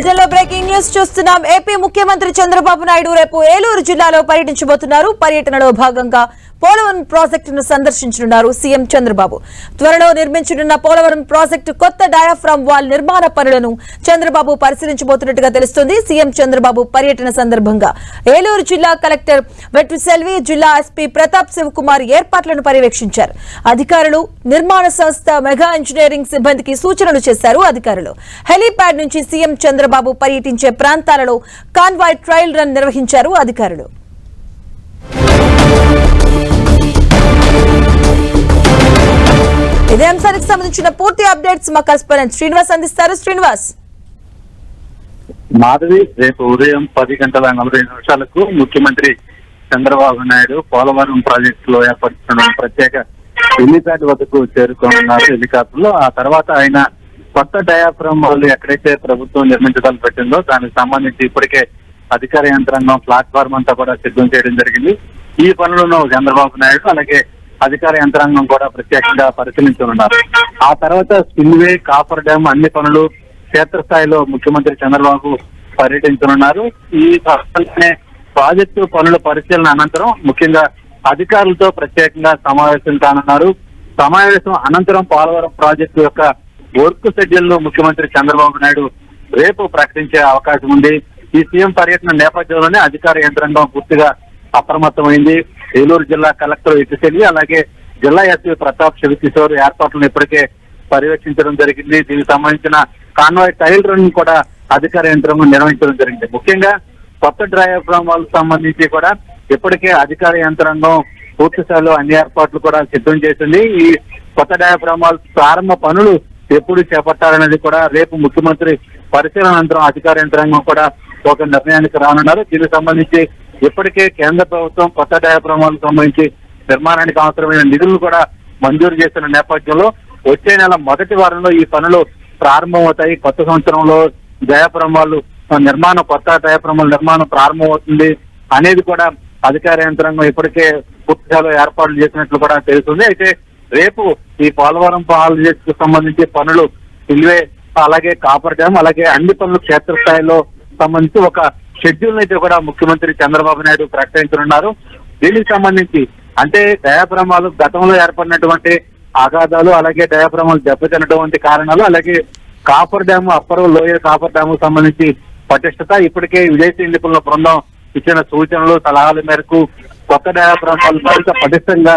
బులెటిన్లో breaking news చూస్తున్నాం. AP ముఖ్యమంత్రి చంద్రబాబు నాయుడు రేపు ఏలూరు జిల్లాలో పర్యటించబోతున్నారు. పర్యటనలో భాగంగా పోలవరం ప్రాజెక్టును సందర్శించనున్నారు సీఎం చంద్రబాబు. త్వరలో నిర్మించనున్న పోలవరం ప్రాజెక్టు కొత్త డయాఫ్రామ్ వాల్ నిర్మాణ పనులను చంద్రబాబు పరిశీలించబోతున్నట్టుగా తెలుస్తోంది. సీఎం చంద్రబాబు పర్యటన సందర్భంగా ఏలూరు జిల్లా కలెక్టర్ వెట్రిసెల్వి, జిల్లా ఎస్పీ ప్రతాప్ శివకుమార్ ఏర్పాట్లను పర్యవేక్షించారు. అధికారులు నిర్మాణ సంస్థ మెగా ఇంజనీరింగ్ సిబ్బందికి సూచనలు చేశారు. అధికారులు హెలీప్యాడ్ నుంచి సీఎం చంద్రబాబు పర్యటించే ప్రాంతాలలో కాన్వాయ్ ట్రయల్ రన్ నిర్వహించారు. అధికారులు ఇదే అంశానికి సంబంధించిన పూర్తి అప్డేట్స్ మా కరెస్పాండెంట్ శ్రీనివాస్ అందిస్తారు. శ్రీనివాస్. మాధవి, రేపు ఉదయం 10:40 ముఖ్యమంత్రి చంద్రబాబు నాయుడు పోలవరం ప్రాజెక్టులో ఏర్పడుతున్న ప్రత్యేక హెలీప్యాడ్ వద్దకు చేరుకోనున్నారు హెలికాప్టర్లో. ఆ తర్వాత ఆయన కొత్త డయాఫ్రామ్ వాళ్ళు ఎక్కడైతే ప్రభుత్వం నిర్మించడం పెట్టిందో దానికి సంబంధించి ఇప్పటికే అధికార యంత్రాంగం ప్లాట్ఫామ్ అంతా కూడా సిద్ధం చేయడం జరిగింది. ఈ పనులను చంద్రబాబు నాయుడు అలాగే అధికార యంత్రాంగం కూడా ప్రత్యేకంగా పరిశీలించనున్నారు. ఆ తర్వాత స్పిల్వే, కాఫర్ డ్యామ్ అన్ని పనులు క్షేత్రస్థాయిలో ముఖ్యమంత్రి చంద్రబాబు పర్యటించనున్నారు. ఈ ప్రాజెక్టు పనుల పరిశీలన అనంతరం ముఖ్యంగా అధికారులతో ప్రత్యేకంగా సమావేశం కానున్నారు. సమావేశం అనంతరం పోలవరం ప్రాజెక్టు యొక్క వర్క్ షెడ్యూల్ ను ముఖ్యమంత్రి చంద్రబాబు నాయుడు రేపు ప్రకటించే అవకాశం ఉంది. ఈ సీఎం పర్యటన నేపథ్యంలోనే అధికార యంత్రాంగం పూర్తిగా అప్రమత్తమైంది. ఏలూరు జిల్లా కలెక్టర్ వెట్రిసెల్వి అలాగే జిల్లా ఎస్పీ ప్రతాప్ శివకిషోర్ ఏర్పాట్లను ఇప్పటికే పర్యవేక్షించడం జరిగింది. దీనికి సంబంధించిన కాన్వాయ్ ట్రయల్ రన్ కూడా అధికార యంత్రాంగం నిర్వహించడం జరిగింది. ముఖ్యంగా కొత్త డయాఫ్రామ్ వాళ్ళకు సంబంధించి కూడా ఇప్పటికే అధికార యంత్రాంగం పూర్తి స్థాయిలో అన్ని ఏర్పాట్లు కూడా సిద్ధం చేసింది. ఈ కొత్త డయాఫ్రామ్ వాళ్ళ ప్రారంభ పనులు ఎప్పుడు చేపట్టాలనేది కూడా రేపు ముఖ్యమంత్రి పరిశీలన అనంతరం అధికార యంత్రాంగం కూడా ఒక నిర్ణయానికి రానున్నారు. దీనికి సంబంధించి ఇప్పటికే కేంద్ర ప్రభుత్వం కొత్త డయాఫ్రామ్ వాళ్ళకు సంబంధించి నిర్మాణానికి అవసరమైన నిధులను కూడా మంజూరు చేసిన నేపథ్యంలో వచ్చే నెల మొదటి వారంలో ఈ పనులు ప్రారంభమవుతాయి. కొత్త సంవత్సరంలో డయాఫ్రామ్ వాళ్ళు కొత్త డయాఫ్రామ్ వాళ్ళ నిర్మాణం ప్రారంభమవుతుంది అనేది కూడా అధికార యంత్రాంగం ఇప్పటికే పూర్తిగా ఏర్పాట్లు చేసినట్లు కూడా తెలుస్తుంది. అయితే రేపు ఈ పోలవరం ప్రాజెక్టుకు సంబంధించి పనులు స్పిల్వే అలాగే కాపర్ డ్యామ్ అలాగే అన్ని పనులు క్షేత్రస్థాయిలో సంబంధించి ఒక షెడ్యూల్ అయితే కూడా ముఖ్యమంత్రి చంద్రబాబు నాయుడు ప్రకటించనున్నారు. దీనికి సంబంధించి అంటే డయాఫ్రామాలు గతంలో ఏర్పడినటువంటి ఆఘాతాలు అలాగే డయాఫ్రామాలు దెబ్బతిన్నటువంటి కారణాలు అలాగే copper dam upper lower copper dam సంబంధించి పటిష్టత ఇప్పటికే విదేశీ నిపుణుల బృందం ఇచ్చిన సూచనలు సలహాల మేరకు కొత్త డయాఫ్రామాలు మరింత పటిష్టంగా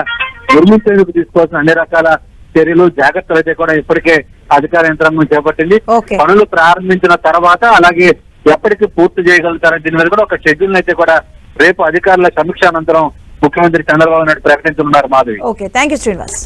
నిర్మించేందుకు తీసుకోవాల్సిన అన్ని రకాల చర్యలు జాగ్రత్తలు అయితే కూడా ఇప్పటికే అధికార యంత్రాంగం చేపట్టింది. పనులు ప్రారంభించిన తర్వాత అలాగే ఎప్పటికీ పూర్తి చేయగలుగుతారని దీని మీద కూడా ఒక షెడ్యూల్ అయితే కూడా రేపు అధికారుల సమీక్ష అనంతరం ముఖ్యమంత్రి చంద్రబాబు నాయుడు ప్రకటించనున్నారు. Madhavi. Okay, thank you Srinivas.